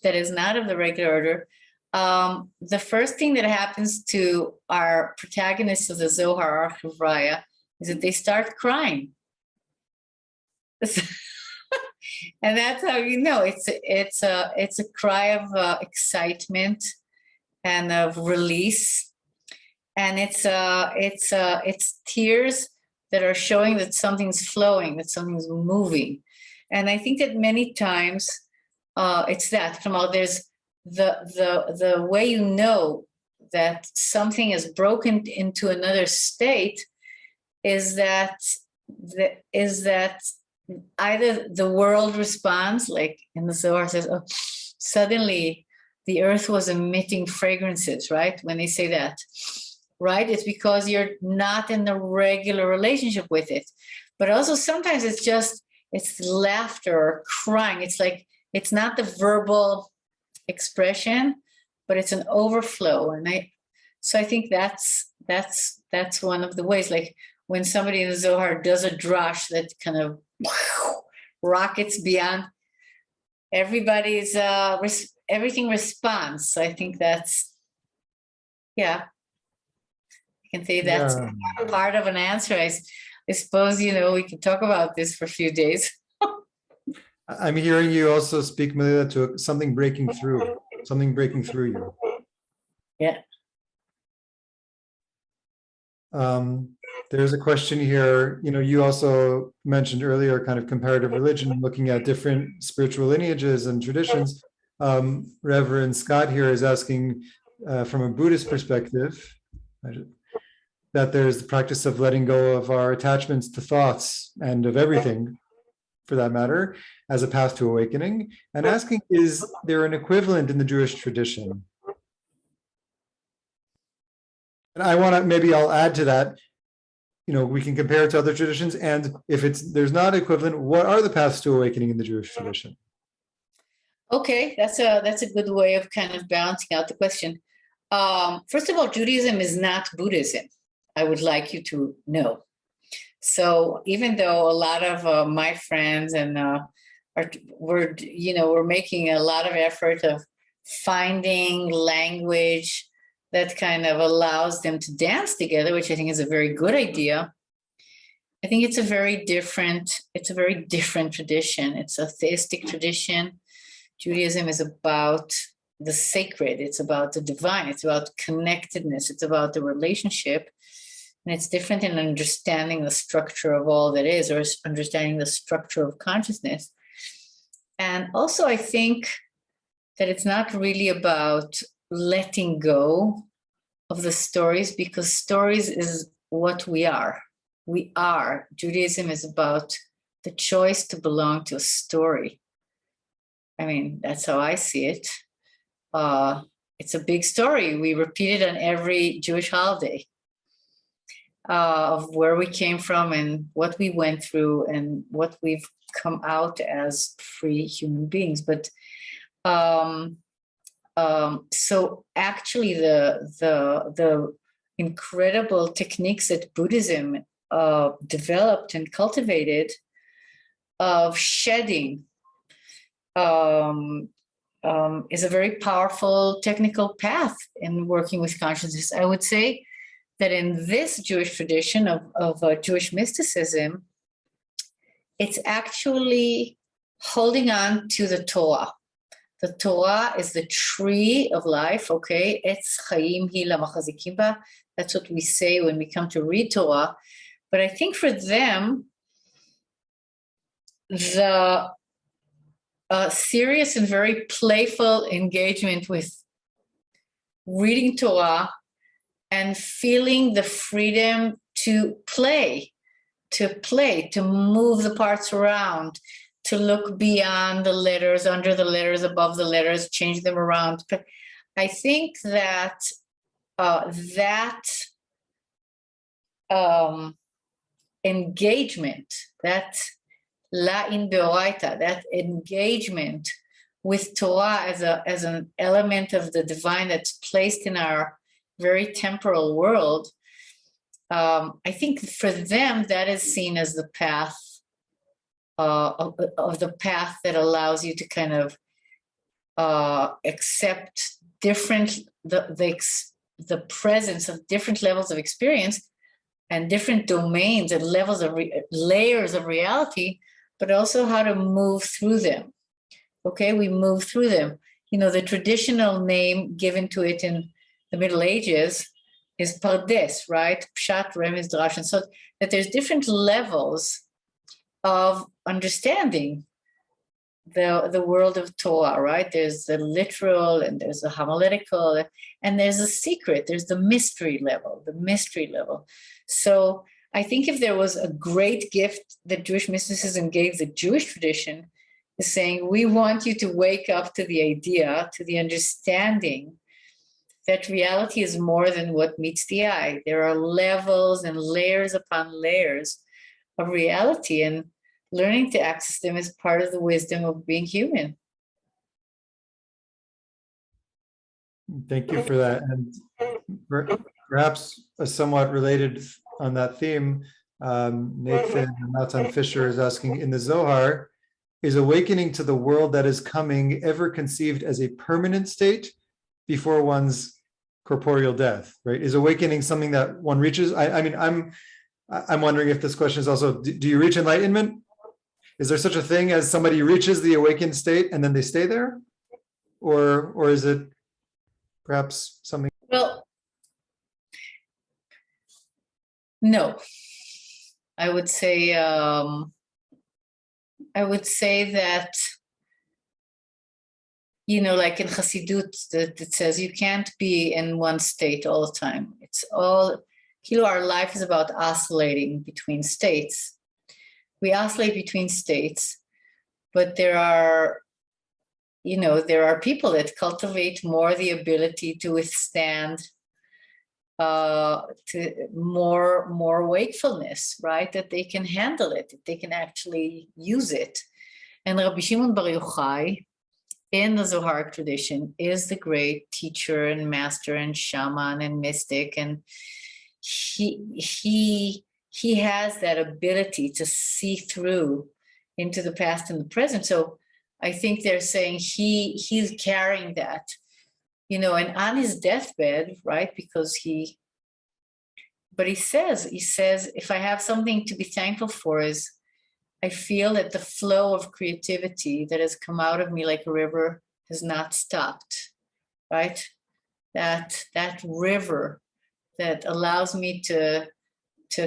that is not of the regular order, the first thing that happens to our protagonists of the Zohar, our Chavraya, is that they start crying. And that's how you know it's a cry of excitement and of release, and it's tears that are showing that something's flowing, that something's moving. And I think that many times it's that there's the way you know that something is broken into another state is that either the world responds, like in the Zohar says, oh, suddenly the earth was emitting fragrances, right? When they say that, right? It's because you're not in the regular relationship with it. But also sometimes it's laughter or crying. It's like, it's not the verbal expression, but it's an overflow. And I think that's one of the ways, like when somebody in the Zohar does a drash that kind of rockets beyond, everybody's everything responds. So I think that's, I can say that's part of an answer. I suppose, we could talk about this for a few days. I'm hearing you also speak, Melila, to something breaking through you. Yeah. There's a question here. You also mentioned earlier kind of comparative religion, looking at different spiritual lineages and traditions. Reverend Scott here is asking from a Buddhist perspective that there's the practice of letting go of our attachments to thoughts and of everything, for that matter, as a path to awakening, and asking, is there an equivalent in the Jewish tradition? And I'll add to that, we can compare it to other traditions, and if there's not equivalent, what are the paths to awakening in the Jewish tradition? Okay, that's a good way of kind of balancing out the question. First of all, Judaism is not Buddhism. I would like you to know. So even though a lot of my friends and we're making a lot of effort of finding language that kind of allows them to dance together, which I think is a very good idea. I think it's a very different tradition. It's a theistic tradition. Judaism is about the sacred. It's about the divine. It's about connectedness. It's about the relationship. And it's different in understanding the structure of all that is, or understanding the structure of consciousness. And also, I think that it's not really about letting go of the stories, because stories is what we are. We are. Judaism is about the choice to belong to a story. I mean, that's how I see it. It's a big story. We repeat it on every Jewish holiday. Of where we came from and what we went through and what we've come out as free human beings. But so actually the incredible techniques that Buddhism developed and cultivated of shedding is a very powerful technical path in working with consciousness. I would say that in this Jewish tradition of Jewish mysticism, it's actually holding on to the Torah. The Torah is the tree of life, okay? Etz chaim hi lamachazikim ba. That's what we say when we come to read Torah. But I think for them, the serious and very playful engagement with reading Torah and feeling the freedom to play, to move the parts around, to look beyond the letters, under the letters, above the letters, change them around. But I think that engagement, that la'in beoraita, that engagement with Torah as an element of the divine that's placed in our very temporal world, I think for them that is seen as the path of the path that allows you to kind of accept the presence of different levels of experience and different domains and levels of layers of reality, but also how to move through them. Okay, we move through them. The traditional name given to it in the Middle Ages is Pardes, right? Pshat, Remez, Drash, and so that there's different levels of understanding the world of Torah, right? There's the literal and there's the homiletical and there's a secret, there's the mystery level. So I think if there was a great gift that Jewish mysticism gave the Jewish tradition, is saying, we want you to wake up to the idea, to the understanding that reality is more than what meets the eye. There are levels and layers upon layers of reality, and learning to access them is part of the wisdom of being human. Thank you for that. And perhaps a somewhat related on that theme, Nathan Natan Fisher is asking, in the Zohar, is awakening to the world that is coming ever conceived as a permanent state before one's corporeal death, right? Is awakening something that one reaches? I'm wondering if this question is also, do you reach enlightenment? Is there such a thing as somebody reaches the awakened state and then they stay there? Or is it perhaps something? Well, no. I would say that, like in Chassidut, that it says you can't be in one state all the time. It's all, our life is about oscillating between states. We oscillate between states, but there are people that cultivate more the ability to withstand to more wakefulness, right? That they can handle it, that they can actually use it. And Rabbi Shimon Bar Yochai, in the Zohar tradition, is the great teacher and master and shaman and mystic, and he has that ability to see through into the past and the present. So I think they're saying he's carrying that, and on his deathbed, right? Because he says, if I have something to be thankful for, is I feel that the flow of creativity that has come out of me like a river has not stopped, right? That river that allows me to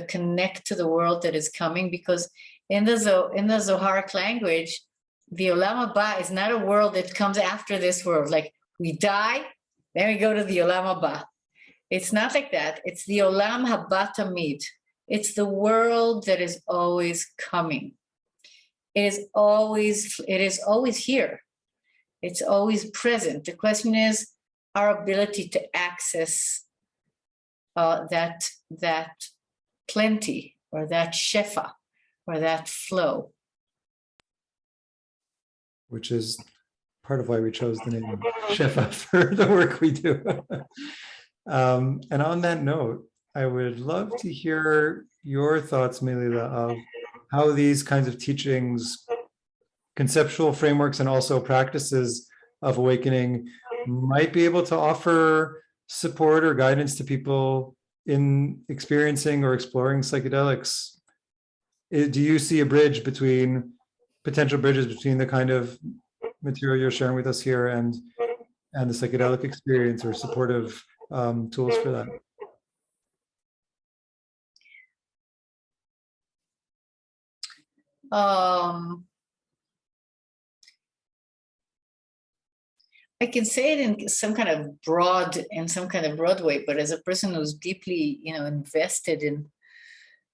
connect to the world that is coming, because in the Zoharic language, the Olam Haba is not a world that comes after this world. Like we die, then we go to the Olam Haba. It's not like that. It's the Olam Haba Tamid. It's the world that is always coming. It is always here. It's always present. The question is our ability to access that plenty, or that Shefa, or that flow. Which is part of why we chose the name Shefa for the work we do. And on that note, I would love to hear your thoughts, Melila, of how these kinds of teachings, conceptual frameworks, and also practices of awakening might be able to offer support or guidance to people in experiencing or exploring psychedelics. Do you see a potential bridges between the kind of material you're sharing with us here and the psychedelic experience, or supportive tools for that? I can say it in some kind of broad way, but as a person who's deeply, invested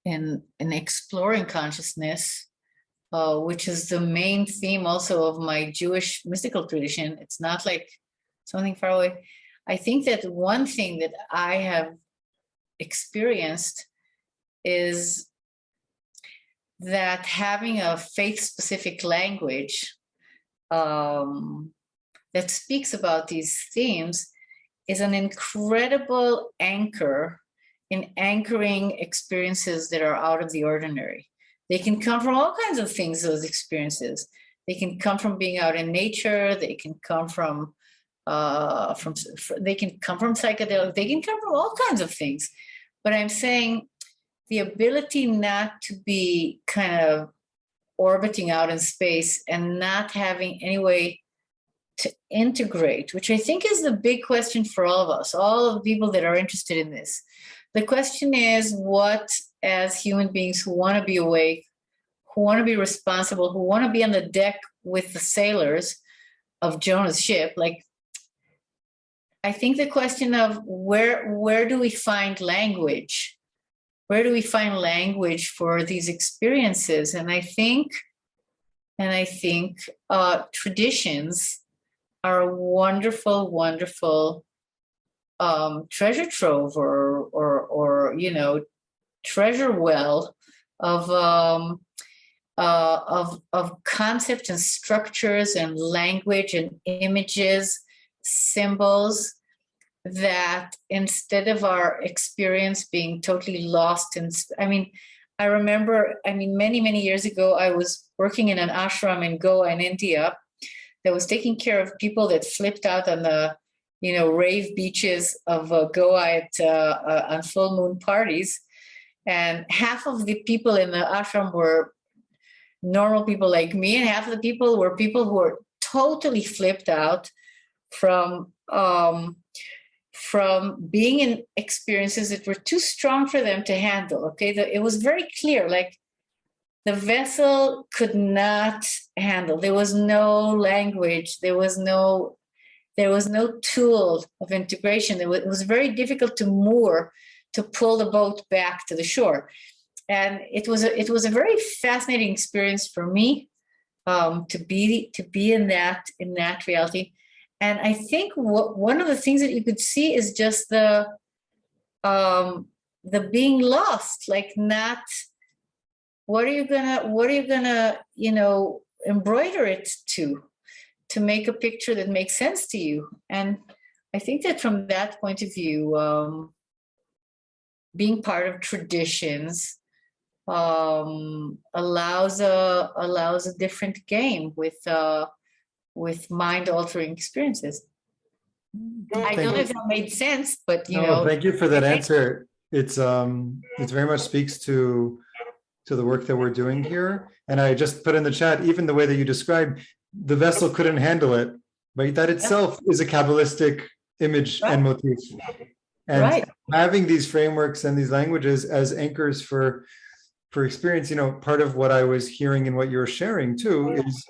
in exploring consciousness, which is the main theme also of my Jewish mystical tradition. It's not like something far away. I think that one thing that I have experienced is that having a faith-specific language that speaks about these themes is an incredible anchor in anchoring experiences that are out of the ordinary. They can come from all kinds of things, those experiences. They can come from being out in nature. They can come from they can come from psychedelic. They can come from all kinds of things. But I'm saying the ability not to be kind of orbiting out in space and not having any way to integrate, which I think is the big question for all of us, all of the people that are interested in this. The question is, what, as human beings who want to be awake, who want to be responsible, who want to be on the deck with the sailors of Jonah's ship, like, I think the question of where do we find language? Where do we find language for these experiences? And I think traditions are a wonderful, wonderful treasure trove or treasure well of concepts and structures and language and images, symbols, that instead of our experience being totally lost in, I remember, many, many years ago, I was working in an ashram in Goa in India that was taking care of people that flipped out on the, rave beaches of Goa on full moon parties. And half of the people in the ashram were normal people like me, and half of the people were people who were totally flipped out from being in experiences that were too strong for them to handle. Okay, it was very clear, like the vessel could not handle. There was no language. There was no tool of integration. It was very difficult to moor, to pull the boat back to the shore. And it was a very fascinating experience for me to be in that reality. And I think one of the things that you could see is just the being lost, like not, what are you gonna, embroider it to make a picture that makes sense to you. And I think that from that point of view, being part of traditions allows a different game with mind-altering experiences. I don't know if that made sense, but thank you for that answer. It's very much speaks to the work that we're doing here. And I just put in the chat, even the way that you described, the vessel couldn't handle it, right? That itself is a Kabbalistic image and motif. And having these frameworks and these languages as anchors for experience, part of what I was hearing and what you're sharing too is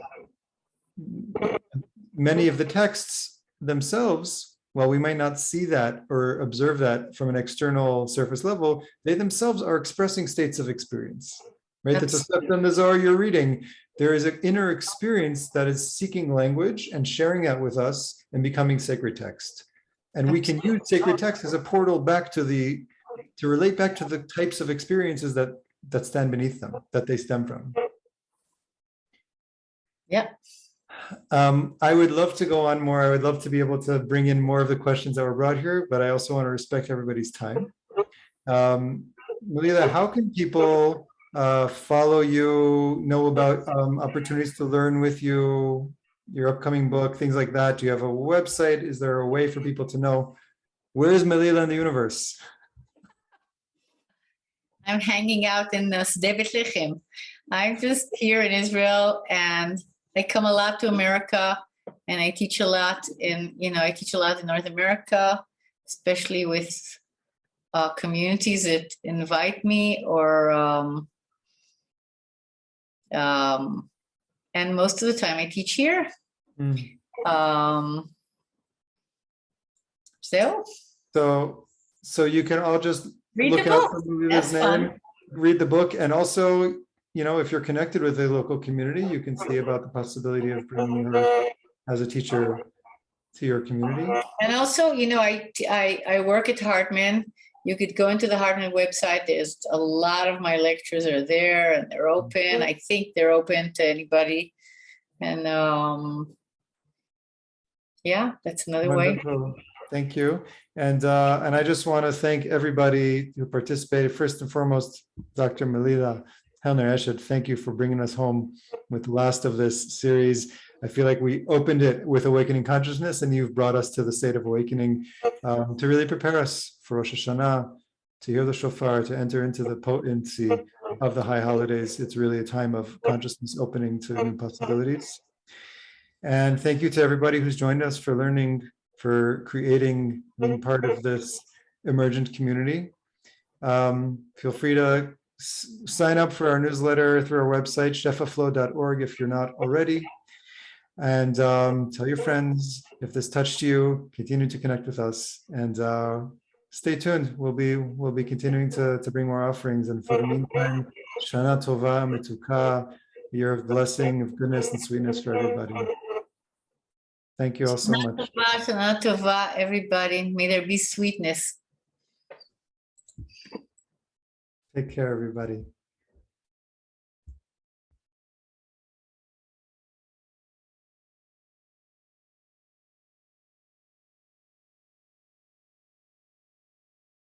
many of the texts themselves, while we might not see that or observe that from an external surface level, they themselves are expressing states of experience, right? That's a step in the Zohar you're reading. There is an inner experience that is seeking language and sharing that with us and becoming sacred text. And we can use sacred text as a portal back to relate back to the types of experiences that stand beneath them, that they stem from. Yeah. I would love to go on more. I would love to be able to bring in more of the questions that were brought here, but I also want to respect everybody's time. Melila, how can people follow you, know about opportunities to learn with you, your upcoming book, things like that? Do you have a website? Is there a way for people to know where is Melila in the universe? I'm hanging out in Sde Bethlehem. I'm just here in Israel, and I come a lot to America, and I teach a lot in North America, especially with communities that invite me, or and most of the time I teach here. So you can all just read look the out book. for Melila's name, read the book, and also, if you're connected with a local community, you can see about the possibility of bringing her as a teacher to your community. And also, I work at Hartman. You could go into the Hartman website. There's a lot of my lectures are there, and they're open. I think they're open to anybody. And that's another Wonderful. way. Thank you. And I just want to thank everybody who participated. First and foremost, Dr. Melila, Hellner-Eshed, thank you for bringing us home with the last of this series. I feel like we opened it with awakening consciousness, and you've brought us to the state of awakening to really prepare us for Rosh Hashanah, to hear the shofar, to enter into the potency of the high holidays. It's really a time of consciousness opening to new possibilities. And thank you to everybody who's joined us for learning, for creating, being part of this emergent community. Feel free to sign up for our newsletter through our website, shefaflow.org, if you're not already. And tell your friends if this touched you. Continue to connect with us, and stay tuned. We'll be continuing to bring more offerings. And for the meantime, Shana Tova Metuka, a year of blessing, of goodness and sweetness for everybody. Thank you all so much. Shana Tova, everybody. May there be sweetness. Take care, everybody.